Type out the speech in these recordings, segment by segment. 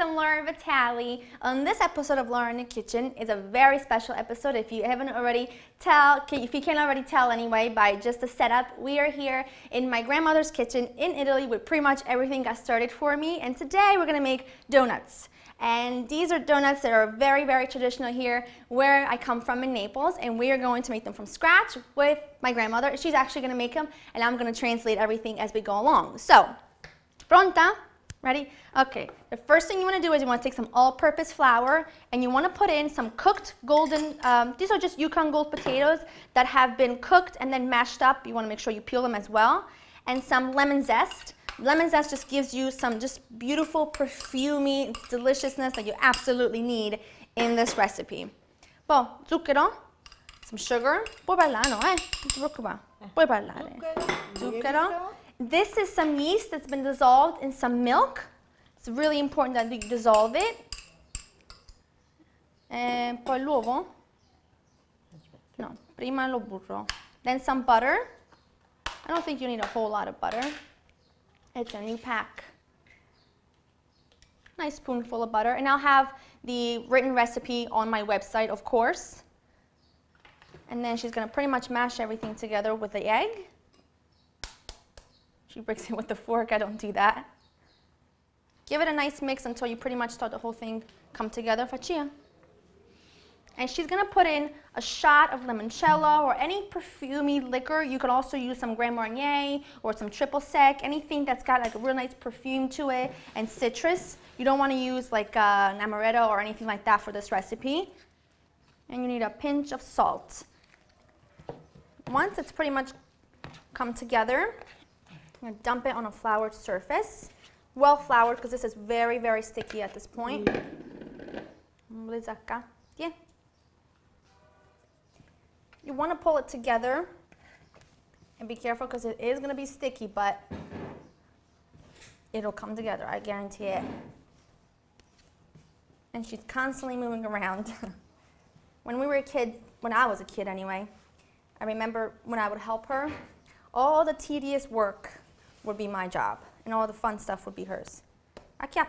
I'm Laura Vitale. On this episode of Laura in the Kitchen is a very special episode. If you can't already tell anyway by just the setup, we are here in my grandmother's kitchen in Italy where pretty much everything got started for me. And today we're gonna make donuts. And these are donuts that are very, very traditional here where I come from in Naples, and we are going to make them from scratch with my grandmother. She's actually gonna make them, and I'm gonna translate everything as we go along. So, pronta? Ready? Okay, the first thing you want to do is you want to take some all-purpose flour and you want to put in some cooked golden, these are just Yukon Gold potatoes that have been cooked and then mashed up. You want to make sure you peel them as well. And some lemon zest. Lemon zest just gives you some just beautiful, perfumey deliciousness that you absolutely need in this recipe. Poi, zucchero, some sugar. Puoi parlare, no, non ti preoccupare. Puoi parlare. Zucchero. This is some yeast that's been dissolved in some milk. It's really important that you dissolve it. And poi l'uovo? No, prima lo burro. Then some butter. I don't think you need a whole lot of butter. It's a new pack. Nice spoonful of butter. And I'll have the written recipe on my website, of course. And then she's going to pretty much mash everything together with the egg. She breaks it with the fork, I don't do that. Give it a nice mix until you pretty much start the whole thing come together. Faccia. And she's gonna put in a shot of limoncello or any perfumey liquor. You could also use some Grand Marnier or some triple sec, anything that's got like a real nice perfume to it and citrus. You don't wanna use like an amaretto or anything like that for this recipe. And you need a pinch of salt. Once it's pretty much come together, I'm going to dump it on a floured surface. Well floured because this is very, very sticky at this point. Yeah. You want to pull it together and be careful because it is going to be sticky, but it'll come together, I guarantee it. And she's constantly moving around. When I was a kid anyway, I remember when I would help her, all the tedious work would be my job, and all the fun stuff would be hers. Acchiappa.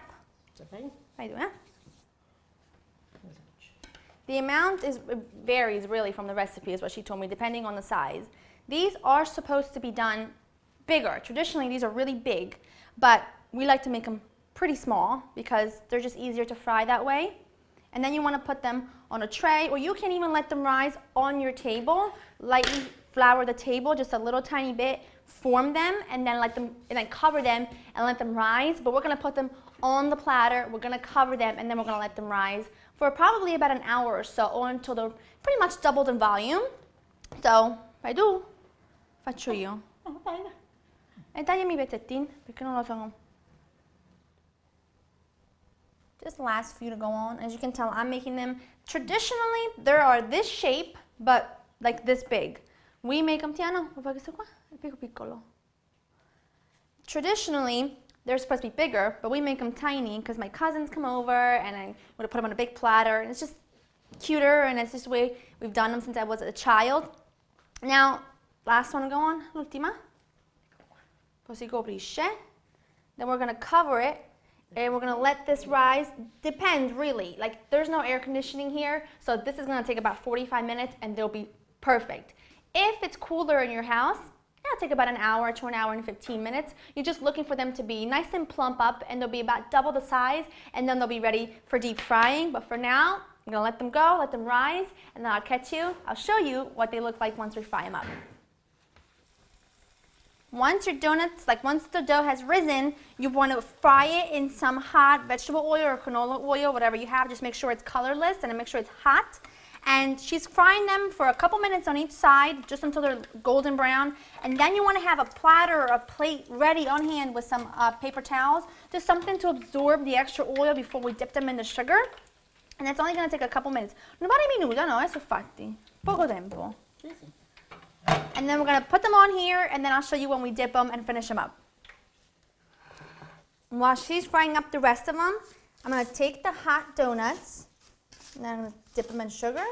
The amount varies really from the recipe, is what she told me, depending on the size. These are supposed to be done bigger. Traditionally, these are really big, but we like to make them pretty small because they're just easier to fry that way. And then you want to put them on a tray, or you can even let them rise on your table. Lightly flour the table just a little tiny bit, form them, and then cover them and let them rise. But we're going to put them on the platter, we're going to cover them, and then we're going to let them rise for probably about an hour or so, or until they're pretty much doubled in volume. So, fai tu, faccio io. E tagliami i pezzettini, perché non lo so. Just the last few to go on. As you can tell, I'm making them, traditionally, they are this shape, but like this big. We make them, Tiano, lo fai questo qua? È piccolo. Traditionally, they're supposed to be bigger, but we make them tiny because my cousins come over and I would put them on a big platter, and it's just cuter, and it's just the way we've done them since I was a child. Now, last one to go on, l'ultima. Poi si coprisce. Then we're going to cover it, and we're going to let this rise. Depends, really. Like, there's no air conditioning here, so this is going to take about 45 minutes, and they'll be perfect. If it's cooler in your house, it'll take about an hour to an hour and 15 minutes. You're just looking for them to be nice and plump up, and they'll be about double the size, and then they'll be ready for deep frying. But for now, I'm gonna let them go, let them rise, and then I'll show you what they look like once we fry them up. Once your donuts, once the dough has risen, you want to fry it in some hot vegetable oil or canola oil, whatever you have. Just make sure it's colorless and make sure it's hot. And she's frying them for a couple minutes on each side, just until they're golden brown. And then you want to have a platter or a plate ready on hand with some paper towels, just something to absorb the extra oil before we dip them in the sugar. And that's only going to take a couple minutes. Non pare minuto, no, adesso fatti. Poco tempo. And then we're going to put them on here, and then I'll show you when we dip them and finish them up. While she's frying up the rest of them, I'm going to take the hot donuts, and then I'm going to dip them in sugar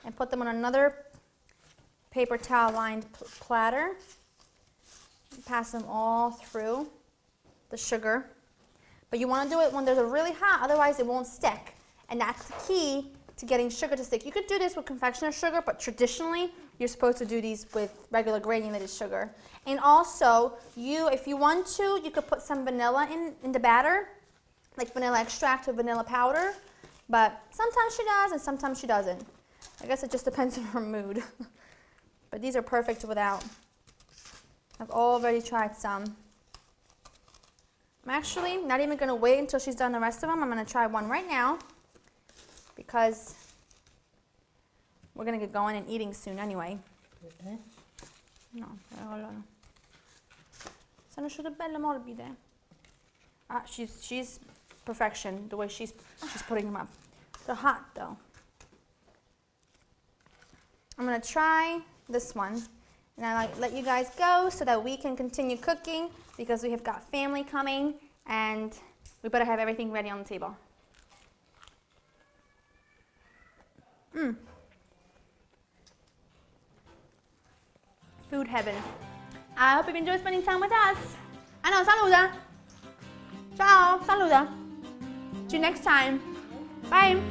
and put them on another paper towel lined platter. Pass them all through the sugar. But you want to do it when there's a really hot, otherwise it won't stick. And that's the key to getting sugar to stick. You could do this with confectioner sugar, but traditionally, you're supposed to do these with regular granulated sugar. And also, if you want to, you could put some vanilla in the batter, like vanilla extract or vanilla powder. But sometimes she does and sometimes she doesn't. I guess it just depends on her mood. But these are perfect without. I've already tried some. I'm actually not even going to wait until she's done the rest of them. I'm going to try one right now because we're going to get going and eating soon anyway. No, sono asciutte belle morbide. She's perfection the way she's putting them up. They're hot though. I'm going to try this one. And I let you guys go so that we can continue cooking because we have got family coming and we better have everything ready on the table. Food heaven. I hope you've enjoyed spending time with us. Ano, saluda. Ciao, saluda. See you next time. Bye.